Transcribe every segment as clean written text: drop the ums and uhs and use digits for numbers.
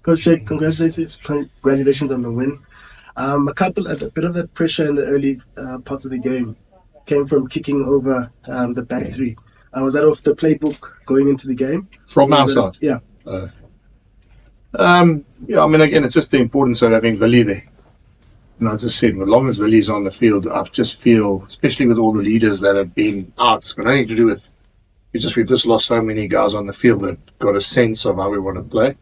Coach Shake, congratulations on the win. A bit of that pressure in the early parts of the game came from kicking over the back three. Was that off the playbook going into the game? From our side? Yeah. Yeah, I mean, again, it's just the importance of having Bulle there. And as I said, as long as Bulle's on the field, I just feel, especially with all the leaders that have been out, it's got nothing to do with, we've just lost so many guys on the field that got a sense of how we want to play.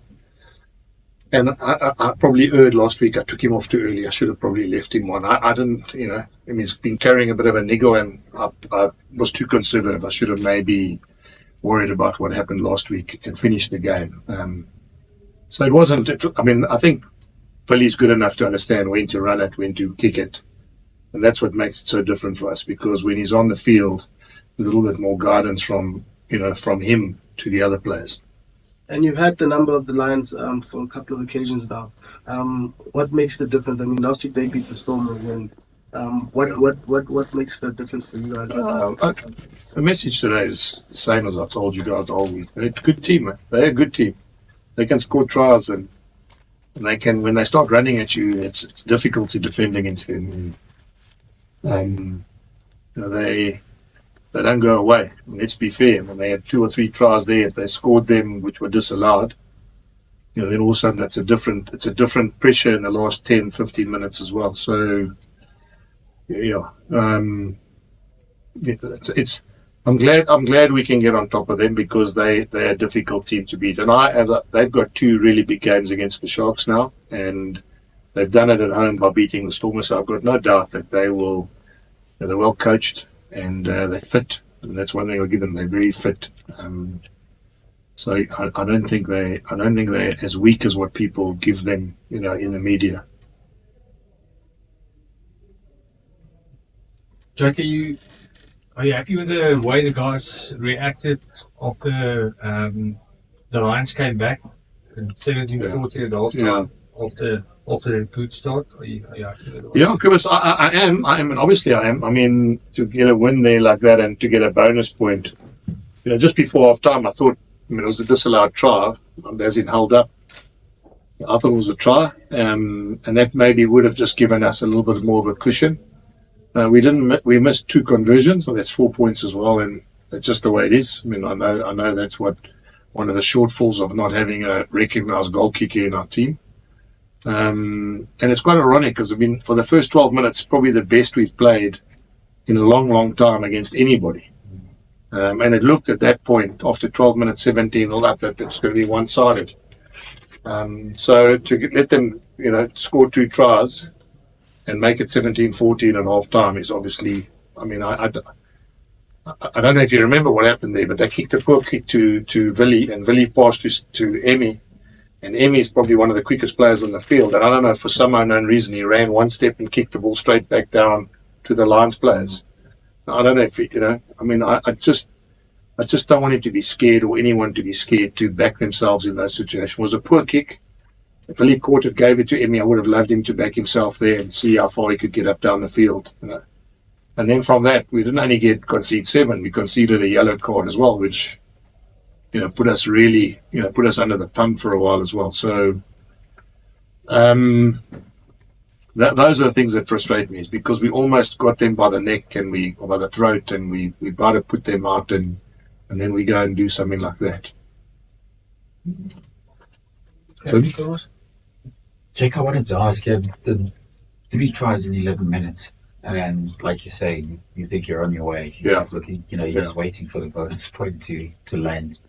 And I probably erred last week. I took him off too early. I should have probably left him on. I didn't, he's been carrying a bit of a niggle, and I was too conservative. I should have maybe worried about what happened last week and finished the game. So it wasn't, I think Bulle's good enough to understand when to run it, when to kick it. And that's what makes it so different for us, because when he's on the field, there's a little bit more guidance from him to the other players. And you've had the number of the Lions for a couple of occasions now. What makes the difference? I mean, last week they beat the Storm, and what makes the difference for you guys? The message today is the same as I told you guys all week. They're a good team, man. They're a good team. They can score tries, and they can. When they start running at you, it's difficult to defend against them. They don't go away. Let's be fair. When they had 2 or 3 tries there, if they scored them, which were disallowed, then all of a sudden it's a different pressure in the last 10, 15 minutes as well. So, I'm glad we can get on top of them, because they're a difficult team to beat. And they've got 2 really big games against the Sharks now, and they've done it at home by beating the Stormers. So I've got no doubt that they're well coached. And they're fit, and that's one thing I'll give them. They're very fit. So I don't think they're as weak as what people give them, in the media. Jack, are you happy with the way the guys reacted after the Lions came back 17-14 at halftime after a good start? Are you happy with it? Yeah, Chris, I am, and obviously I am. I mean, to get a win there like that and to get a bonus point, just before half time, I thought, it was a disallowed try, as in held up. I thought it was a try, and that maybe would have just given us a little bit more of a cushion. We missed 2 conversions, so that's 4 points as well, and that's just the way it is. I know that's what one of the shortfalls of not having a recognised goal kicker in our team. And it's quite ironic, because for the first 12 minutes, probably the best we've played in a long, long time against anybody. And it looked at that point, after 12 minutes, 17, all that it's going to be one-sided. So to let them, score 2 tries and make it 17-14 at half-time is obviously, I don't know if you remember what happened there, but they kicked a poor kick to Bulle, and Bulle passed to Emmy. And Emmy is probably one of the quickest players on the field. And I don't know, for some unknown reason, he ran one step and kicked the ball straight back down to the Lions players. I don't know if I just don't want him to be scared, or anyone to be scared to back themselves in those situations. It was a poor kick. If Bulle caught it, gave it to Emmy, I would have loved him to back himself there and see how far he could get up down the field. And then from that, we didn't only concede 7, we conceded a yellow card as well, which put us under the pump for a while as well. So those are the things that frustrate me, is because we almost got them by the neck or by the throat, and we about to put them out, and then we go and do something like that. So, Jake, I wanted to ask you, the 3 tries in 11 minutes, and like you say, you think you're on your way. You're looking, you're just waiting for the bonus point to land.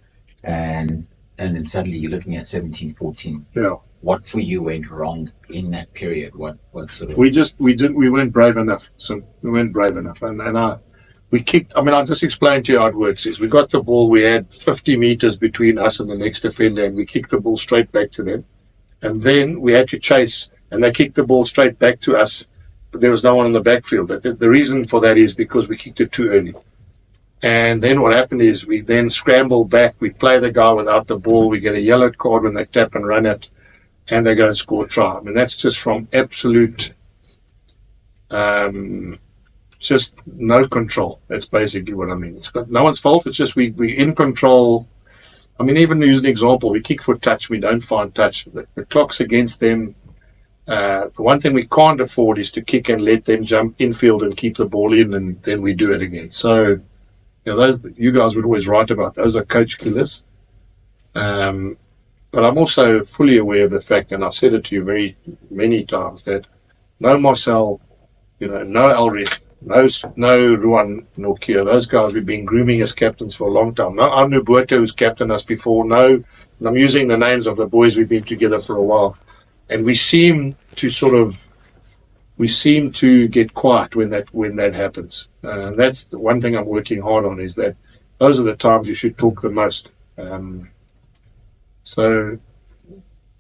And then suddenly you're looking at 17-14. Yeah. What for you went wrong in that period? What sort of? We weren't brave enough. So we weren't brave enough, and we kicked. I'll just explain to you how it works. Is we got the ball. We had 50 meters between us and the next defender, and we kicked the ball straight back to them. And then we had to chase, and they kicked the ball straight back to us. But there was no one in the backfield. But the reason for that is because we kicked it too early. And then what happened is we then scramble back. We play the guy without the ball. We get a yellow card when they tap and run it, and they go and score a try. That's just from absolute, just no control. That's basically what I mean. It's got no one's fault. It's just we're in control. I mean, even use an example, we kick for touch, we don't find touch. The clock's against them. The one thing we can't afford is to kick and let them jump infield and keep the ball in, and then we do it again. So, you guys would always write about those are coach killers. But I'm also fully aware of the fact, and I've said it to you very many times, that no Marcel, no Ulrich, no Ruan nor Kier, those guys we've been grooming as captains for a long time. No Arno Botha, who's captained us before. No, and I'm using the names of the boys we've been together for a while. And we seem to get quiet when that happens. And that's the one thing I'm working hard on, is that those are the times you should talk the most. So,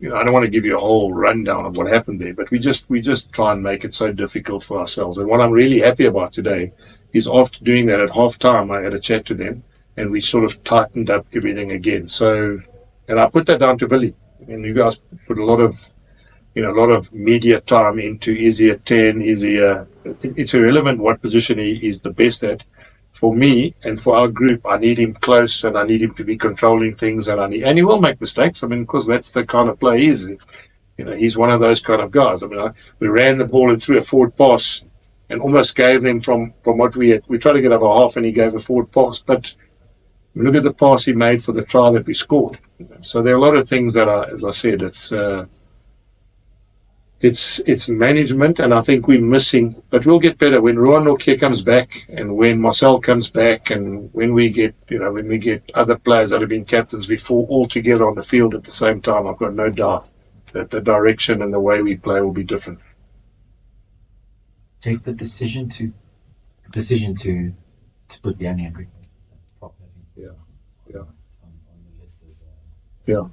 I don't want to give you a whole rundown of what happened there, but we just try and make it so difficult for ourselves. And what I'm really happy about today is, after doing that at half time, I had a chat to them and we sort of tightened up everything again. So, and I put that down to Bulle. And you guys put a lot of media time into, is he a 10, it's irrelevant what position he is the best at. For me and for our group, I need him close, and I need him to be controlling things, and he will make mistakes. I mean, because that's the kind of player he is. He's one of those kind of guys. I mean, we ran the ball and threw a forward pass and almost gave them from what we had. We tried to get over half and he gave a forward pass, but look at the pass he made for the try that we scored. So there are a lot of things that are, as I said, it's management, and I think we're missing, but we'll get better when Ruan Nokia comes back, and when Marcel comes back, and when we get other players that have been captains before all together on the field at the same time. I've got no doubt that the direction and the way we play will be different. Take the decision to put Jan Hendrik top heavy. Yeah. On the list as Yeah.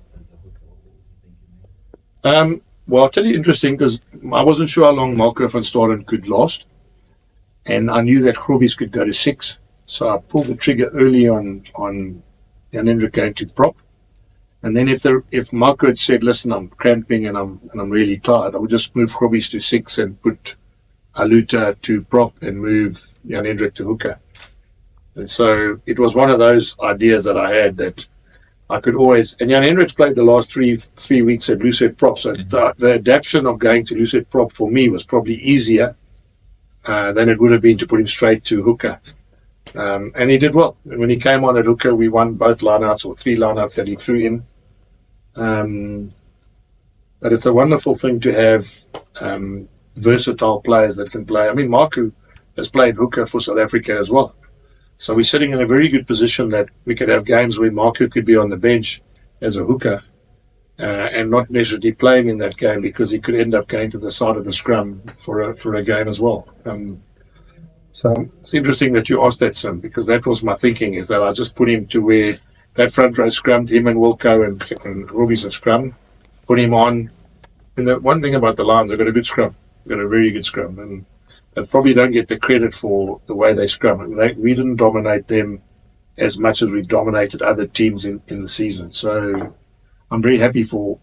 the hooker. Well, I'll tell you, interesting, because I wasn't sure how long Marco van Staden could last, and I knew that Grobbies could go to 6, so I pulled the trigger early on Jan Hendrik going to prop. And then if Marco had said, listen, I'm cramping and I'm really tired, I would just move Grobbies to 6 and put Aluta to prop and move Jan Hendrik to hooker. And so it was one of those ideas that I had, that I could always, and Jan Hendrik's played the last three weeks at Lucid prop, so the adaptation of going to Lucid prop for me was probably easier than it would have been to put him straight to hooker. And he did well. And when he came on at hooker, we won both lineouts, or 3 lineouts that he threw in. But it's a wonderful thing to have versatile players that can play. I mean, Marco has played hooker for South Africa as well. So we're sitting in a very good position that we could have games where Marco could be on the bench as a hooker and not necessarily playing in that game, because he could end up going to the side of the scrum for a game as well. So it's interesting that you asked that, Sim, because that was my thinking, is that I just put him to where that front row scrummed, him and Wilco and Ruby's have scrum, put him on. And the one thing about the Lions, they've got a good scrum. They've got a very good scrum. And they probably don't get the credit for the way they scrum. We didn't dominate them as much as we dominated other teams in the season. So I'm very happy for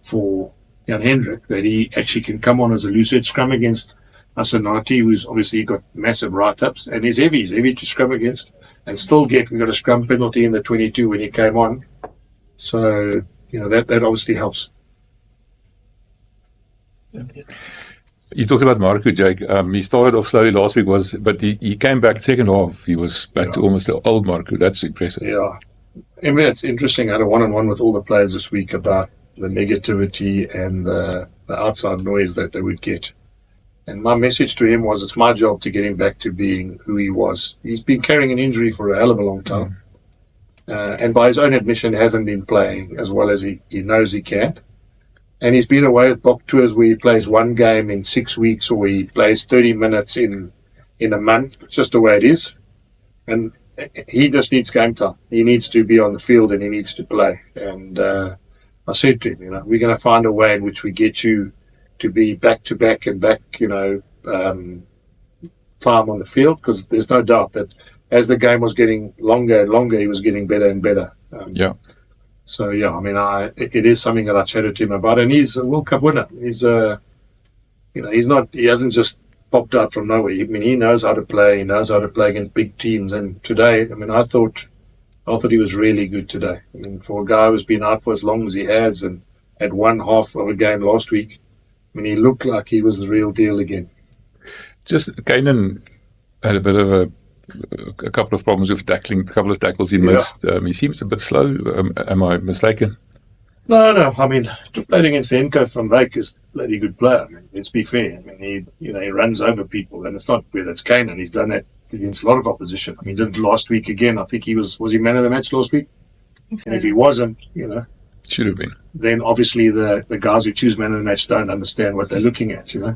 Jan Hendrik that he actually can come on as a lucid scrum against Asanati, who's obviously got massive write-ups, and he's heavy to scrum against, and still we got a scrum penalty in the 22 when he came on. So, that obviously helps. You talked about Marco, Jake. He started off slowly last week, but he came back second half. He was back to almost the old Marco. That's impressive. Yeah. I mean, it's interesting. I had a one-on-one with all the players this week about the negativity and the outside noise that they would get. And my message to him was, it's my job to get him back to being who he was. He's been carrying an injury for a hell of a long time. And by his own admission, hasn't been playing as well as he knows he can. And he's been away with Bok tours where he plays one game in 6 weeks, or he plays 30 minutes in a month. It's just the way it is. And he just needs game time. He needs to be on the field and he needs to play. And I said to him, we're going to find a way in which we get you to be back to back and back, time on the field, because there's no doubt that as the game was getting longer and longer, he was getting better and better. So I mean, it is something that I chatted to him about, and he's a World Cup winner. He's he hasn't just popped out from nowhere. I mean, he knows how to play. He knows how to play against big teams. And today, I mean, I thought I thought he was really good today. I mean, for a guy who's been out for as long as he has and had one half of a game last week, I mean, he looked like he was the real deal again. Just Kanan had a bit of a couple of problems with tackling, a couple of tackles he missed. He seems a bit slow. Am I mistaken? No. I mean, playing against Enko van Wyk is a bloody good player. I mean, let's be fair. I mean, he runs over people, and it's not whether it's Kanan. He's done that against a lot of opposition. I mean, he did it last week again. I think was he man of the match last week? And if he wasn't, Should have been. then obviously the guys who choose man of the match don't understand what they're looking at, I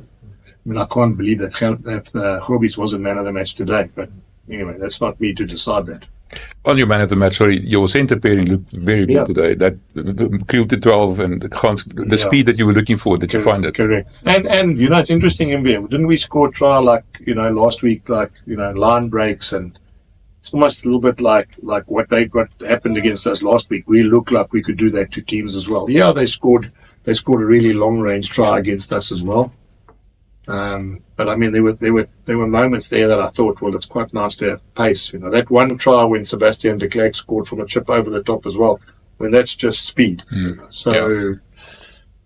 mean, I can't believe that Grobbies wasn't man of the match today, but anyway, that's not me to decide that. On your man of the match, sorry, your centre pairing looked very good today. That Kriel to 12 and the speed that you were looking for, did you find it? Correct. And it's interesting in there. Didn't we score a try last week, line breaks, and it's almost a little bit like what happened against us last week. We look like we could do that to teams as well. Yeah, they scored a really long range try against us as well. But I mean, there were moments there that I thought, well, it's quite nice to have pace. That one try when Sebastian de Klerk scored from a chip over the top as well. I mean, that's just speed. So,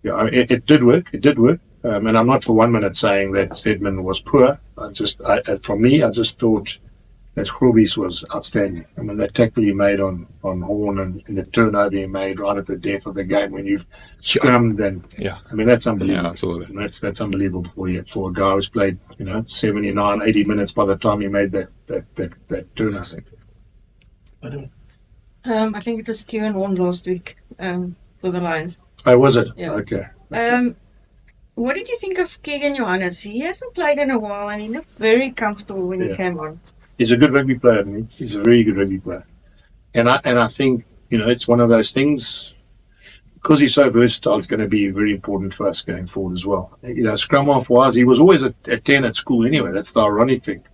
it did work. It did work. And I'm not for 1 minute saying that Stedman was poor. I just thought that Grobbies was outstanding. I mean, that tackle he made on Horn and the turnover he made right at the death of the game when you've scrummed and I mean, that's unbelievable. Yeah, I saw that. And that's unbelievable for a guy who's played 79, 80 minutes by the time he made that turnover. I think it was Kieran Horn last week for the Lions. Oh, was it? Yeah. Okay. What did you think of Keegan Johannes? He hasn't played in a while and he looked very comfortable when he came on. He's a good rugby player, man. He's a very good rugby player. And I think, it's one of those things, because he's so versatile, it's going to be very important for us going forward as well. Scrum half wise, he was always a 10 at school anyway. That's the ironic thing.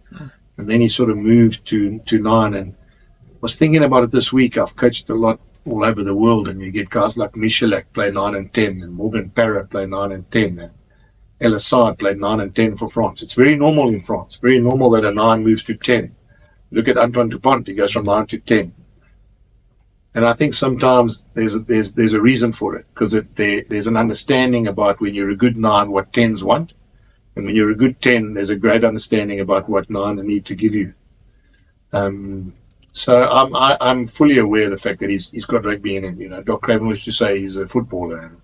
And then he sort of moved to 9. And I was thinking about it this week. I've coached a lot all over the world, and you get guys like Michalak play 9 and 10, and Morgan Parra play 9 and 10, and Elissard played 9 and 10 for France. It's very normal in France. Very normal that a 9 moves to 10. Look at Antoine Dupont. He goes from 9 to 10. And I think sometimes there's a reason for it, because there's an understanding about when you're a good 9 what 10s want, and when you're a good 10 there's a great understanding about what 9s need to give you. So I'm fully aware of the fact that he's got rugby in him. Doc Craven used to say he's a footballer, and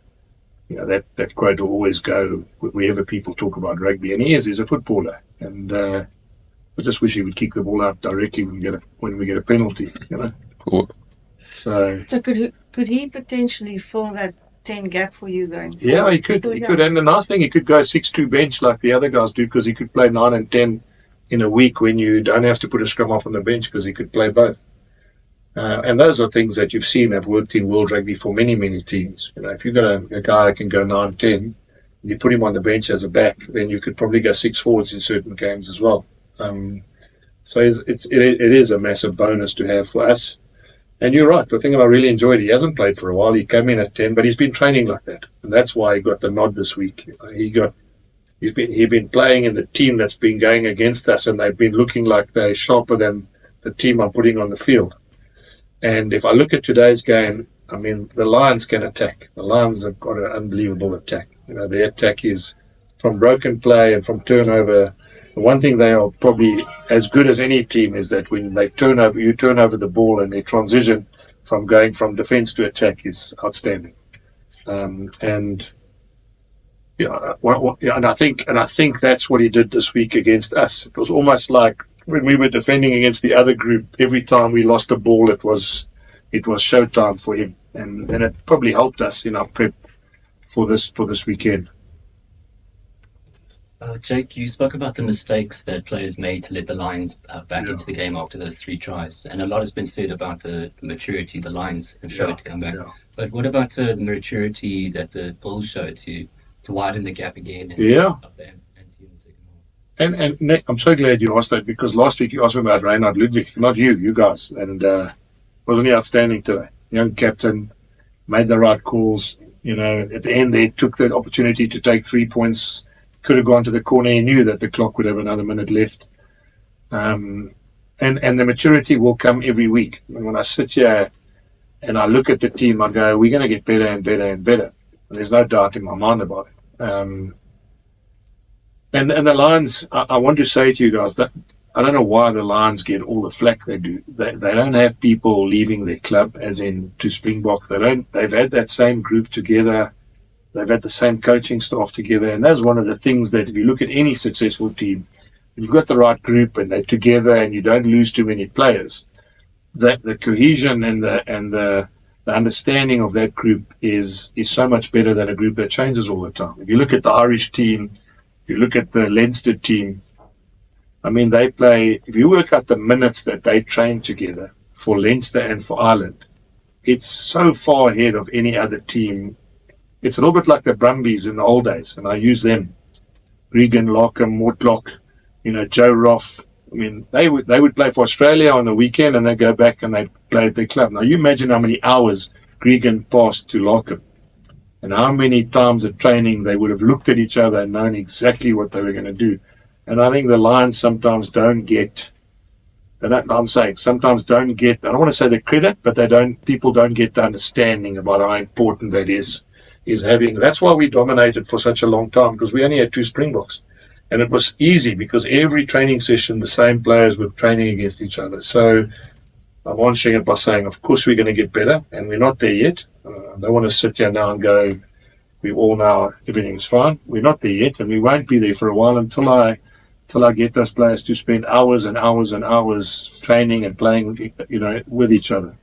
that quote will always go wherever people talk about rugby, and he's a footballer, and I just wish he would kick the ball out directly when we get a penalty, Cool. So could he potentially fill that 10 gap for you going forward? yeah, he could. And the nice thing, he could go 6-2 bench like the other guys do, because he could play 9 and 10 in a week when you don't have to put a scrum off on the bench, because he could play both. And those are things that you've seen have worked in world rugby for many, many teams. If you've got a guy who can go 9-10, and you put him on the bench as a back, then you could probably go 6 forwards in certain games as well. So it is a massive bonus to have for us. And you're right, the thing that I really enjoyed, he hasn't played for a while. He came in at 10, but he's been training like that. And that's why he got the nod this week. He's been playing in the team that's been going against us, and they've been looking like they're sharper than the team I'm putting on the field. And if I look at today's game, I mean, the Lions can attack. The Lions have got an unbelievable attack. Their attack is from broken play and from turnover. The one thing they are probably as good as any team is that when they you turn over the ball, and their transition from going from defense to attack is outstanding. And I think that's what he did this week against us. It was almost like when we were defending against the other group, every time we lost a ball, it was showtime for him, and it probably helped us in our prep for this weekend. Jake, you spoke about the mistakes that players made to let the Lions back into the game after those 3 tries, and a lot has been said about the maturity the Lions have showed to come back. Yeah. But what about the maturity that the Bulls showed to widen the gap again? And up the ante in the second half? And Nick, I'm so glad you asked that, because last week you asked me about Reinhard Ludwig, not you guys, and wasn't he outstanding today? Young captain, made the right calls. At the end they took the opportunity to take 3 points. Could have gone to the corner. He knew that the clock would have another minute left. And and the maturity will come every week. And when I sit here and I look at the team, I go, we're going to get better and better and better. And there's no doubt in my mind about it. And the Lions, I want to say to you guys that I don't know why the Lions get all the flack they do. They don't have people leaving their club, as in to Springbok. They've had that same group together. They've had the same coaching staff together. And that's one of the things that if you look at any successful team, you've got the right group and they're together and you don't lose too many players, that the cohesion and the understanding of that group is so much better than a group that changes all the time. If you look at the Irish team, if you look at the Leinster team, I mean, they play, if you work out the minutes that they train together for Leinster and for Ireland, it's so far ahead of any other team. It's a little bit like the Brumbies in the old days, and I use them. Regan, Larkham, Mortlock, Joe Roth. I mean, they would play for Australia on the weekend and they'd go back and they'd play at their club. Now, you imagine how many hours Regan passed to Larkham and how many times at training they would have looked at each other and known exactly what they were going to do. And I think the Lions sometimes don't get, sometimes don't get, I don't want to say the credit, but people don't get the understanding about how important that is having. That's why we dominated for such a long time, because we only had 2 Springboks. And it was easy because every training session, the same players were training against each other. So I'm answering it by saying, of course, we're going to get better, and we're not there yet. I don't want to sit here now and go, we all know everything's fine. We're not there yet, and we won't be there for a while until I get those players to spend hours and hours and hours training and playing, with each other.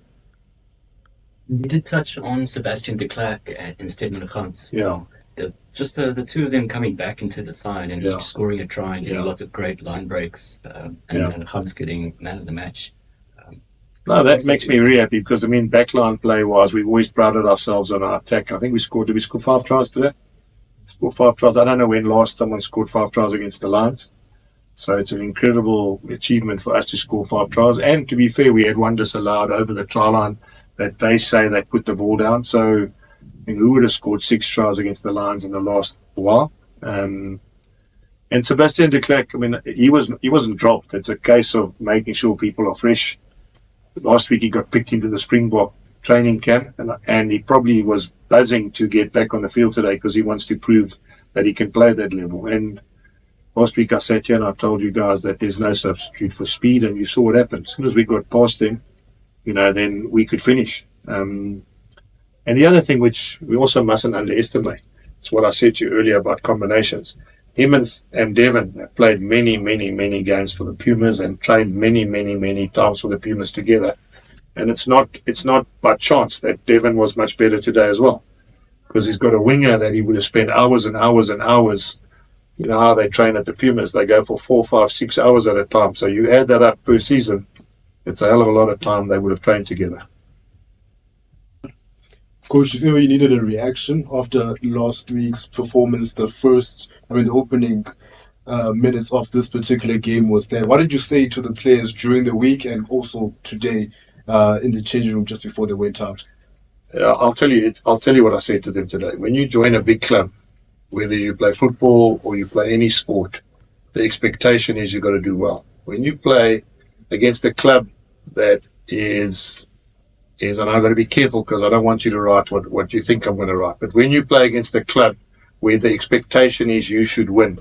You did touch on Sebastian de Klerk and Stedman Gans. Yeah. The two of them coming back into the side and each scoring a try and getting lots of great line breaks, and Gans getting man of the match. No, that makes me really happy because, backline play-wise, we've always prided ourselves on our attack. I think did we score 5 tries today? Scored 5 tries. I don't know when last someone scored 5 tries against the Lions. So it's an incredible achievement for us to score 5 tries. And to be fair, we had one disallowed over the try line that they say they put the ball down. So who would have scored 6 tries against the Lions in the last while? And Sebastian de Klerk, he wasn't dropped. It's a case of making sure people are fresh. Last week he got picked into the Springbok training camp, and he probably was buzzing to get back on the field today because he wants to prove that he can play at that level. And last week I sat here and I told you guys that there's no substitute for speed, and you saw what happened. As soon as we got past them, then we could finish. And the other thing which we also mustn't underestimate, it's what I said to you earlier about combinations. Him and Devon have played many, many, many games for the Pumas and trained many, many, many times for the Pumas together. And it's not by chance that Devon was much better today as well, because he's got a winger that he would have spent hours and hours and hours. You know how they train at the Pumas. They go for 4, 5, 6 hours at a time. So you add that up per season, it's a hell of a lot of time they would have trained together. Coach, if ever you needed a reaction after last week's performance, the opening minutes of this particular game was there. What did you say to the players during the week and also today in the changing room just before they went out? I'll tell you what I said to them today. When you join a big club, whether you play football or you play any sport, the expectation is you've got to do well. When you play against a club that is and I've got to be careful because I don't want you to write what you think I'm going to write. But when you play against a club where the expectation is you should win,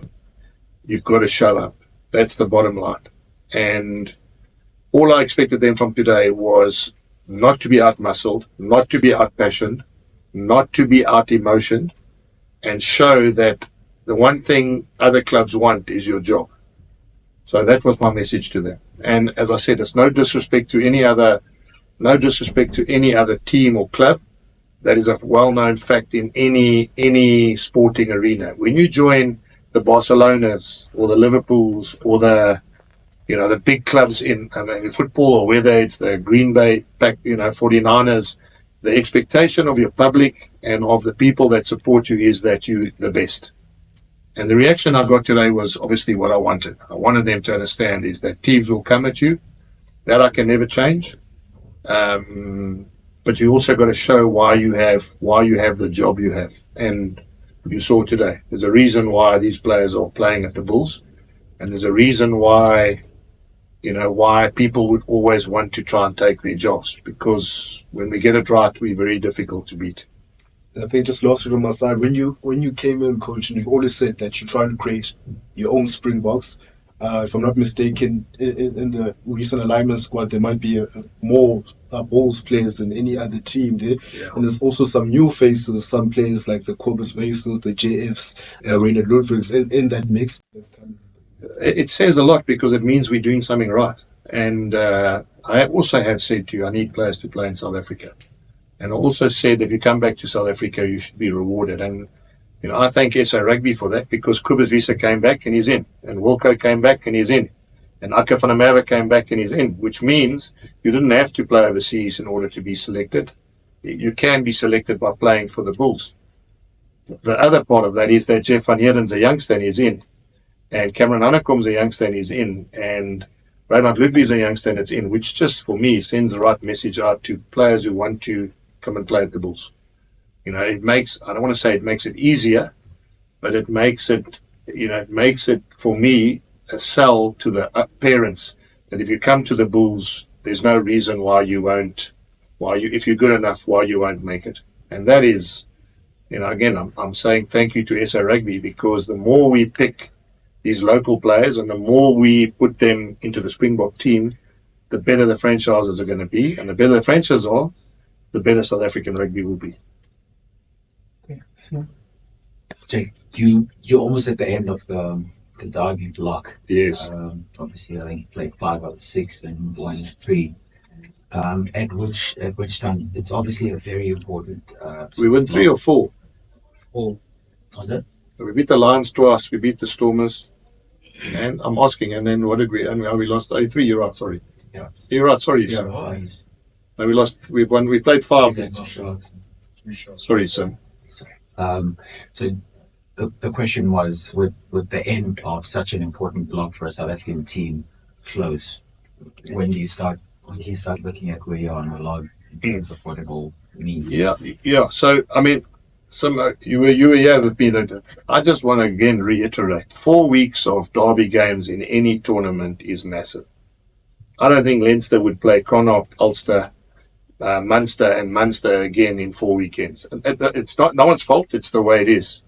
you've got to show up. That's the bottom line. And all I expected them from today was not to be out-muscled, not to be out-passioned, not to be out-emotioned, and show that the one thing other clubs want is your job. So that was my message to them. And as I said, it's no disrespect to any other team or club. That is a well-known fact in any sporting arena. When you join the Barcelonas or the Liverpools or the big clubs in football, or whether it's the Green Bay 49ers, the expectation of your public and of the people that support you is that you're the best. And the reaction I got today was obviously what I wanted. I wanted them to understand is that teams will come at you. That I can never change. But you also got to show why you have the job you have. And you saw today, there's a reason why these players are playing at the Bulls. And there's a reason why, why people would always want to try and take their jobs, because when we get it right, we're very difficult to beat. I think just lastly from my side, when you came in, coach, and you've always said that you try and create your own Springboks. If I'm not mistaken, in the recent alignment squad, there might be more Bulls players than any other team there. Yeah. And there's also some new faces, some players like the Kobus Vasens, the JFs, Reynard Ludwigs in that mix. It says a lot, because it means we're doing something right. And I also have said to you, I need players to play in South Africa. And I also said, if you come back to South Africa, you should be rewarded. And I thank SA Rugby for that, because Kobus Visa came back and he's in, and Wilco came back and he's in, and Akka van der Merwe came back and he's in, which means you didn't have to play overseas in order to be selected. You can be selected by playing for the Bulls. The other part of that is that Jeff van Heerden's a youngster and he's in, and Cameron Hannekom's a youngster and he's in, and Reynard Ludwig's a youngster and it's in, which just for me sends the right message out to players who want to come and play at the Bulls. It makes, I don't want to say it makes it easier, but it makes it, for me, a sell to the parents that if you come to the Bulls, there's no reason why you won't, if you're good enough, why you won't make it. And that is, again, I'm saying thank you to SA Rugby, because the more we pick these local players and the more we put them into the Springbok team, the better the franchises are going to be. And the better the franchises are, the better South African rugby will be. Jake, you're almost at the end of the derby block. Yes. Obviously, I think you played 5 out of 6 and 1 out of 3. At which time it's obviously a very important. We won 3 or 4. 4. Was it? So we beat the Lions twice. We beat the Stormers. And I'm asking, and then what did we? And we lost 3. You're right. Sorry. Yeah. You're right. Sorry. Yeah. No, we lost. We won. We played 5. Shots. Sorry, Sam. Sorry. So the question was, with the end of such an important block for a South African team close, when do you start looking at where you are on the log in terms of what it all means? Yeah. So I mean, you were here with me. That I just want to again reiterate: 4 weeks of derby games in any tournament is massive. I don't think Leinster would play Connacht, Ulster, Munster and Munster again in 4 weekends. It's not no one's fault. It's the way it is.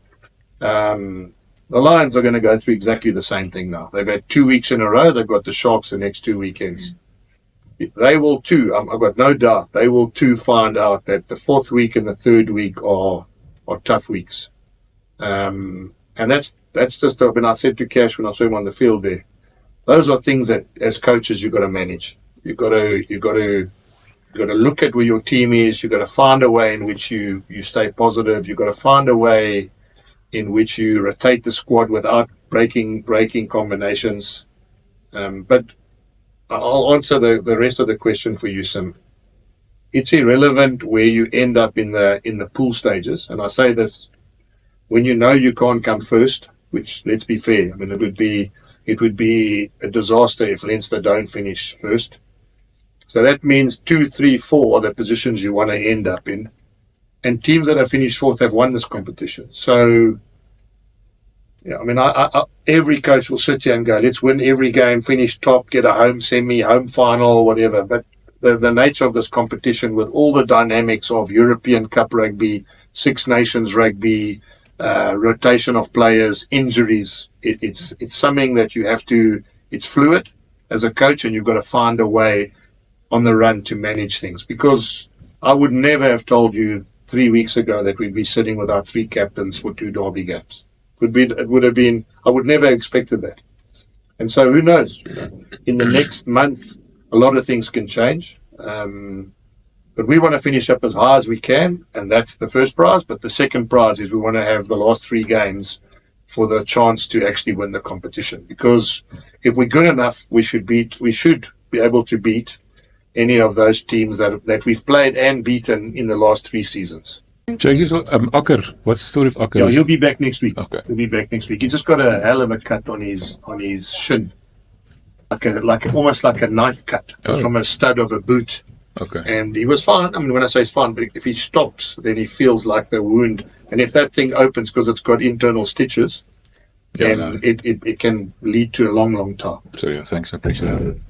The Lions are going to go through exactly the same thing now. They've had 2 weeks in a row. They've got the Sharks the next 2 weekends. They will too. I've got no doubt. They will too find out that the 4th week and the 3rd week are tough weeks. And that's just when I said to Cash when I saw him on the field there. Those are things that as coaches you've got to manage. You've got to look at where your team is. You've got to find a way in which you stay positive. You've got to find a way in which you rotate the squad without breaking combinations. But I'll answer the rest of the question for you, Sim. It's irrelevant where you end up in the pool stages. And I say this when you know you can't come first, which, let's be fair, I mean, it would be a disaster if Leinster don't finish first. So that means 2, 3, 4 are the positions you want to end up in. And teams that have finished 4th have won this competition. So, yeah, I mean, every coach will sit here and go, let's win every game, finish top, get a home semi, home final, whatever. But the nature of this competition with all the dynamics of European Cup rugby, Six Nations rugby, rotation of players, injuries, it's something that you have to, it's fluid as a coach, and you've got to find a way on the run to manage things. Because I would never have told you 3 weeks ago that we'd be sitting with our 3 captains for 2 derby games. It would have been, I would never have expected that. And so who knows, in the next month, a lot of things can change. But we want to finish up as high as we can, and that's the first prize. But the second prize is we want to have the last 3 games for the chance to actually win the competition. Because if we're good enough, we should be able to beat any of those teams that we've played and beaten in the last 3 seasons. Jake, Akker, what's the story of Akker? Yeah, he'll be back next week. Okay. He'll be back next week. He just got a hell of a cut on his shin, almost like a knife cut from a stud of a boot. Okay. And he was fine. I mean, when I say it's fine, but if he stops, then he feels like the wound. And if that thing opens because it's got internal stitches, then it can lead to a long, long time. So yeah, thanks. I appreciate that.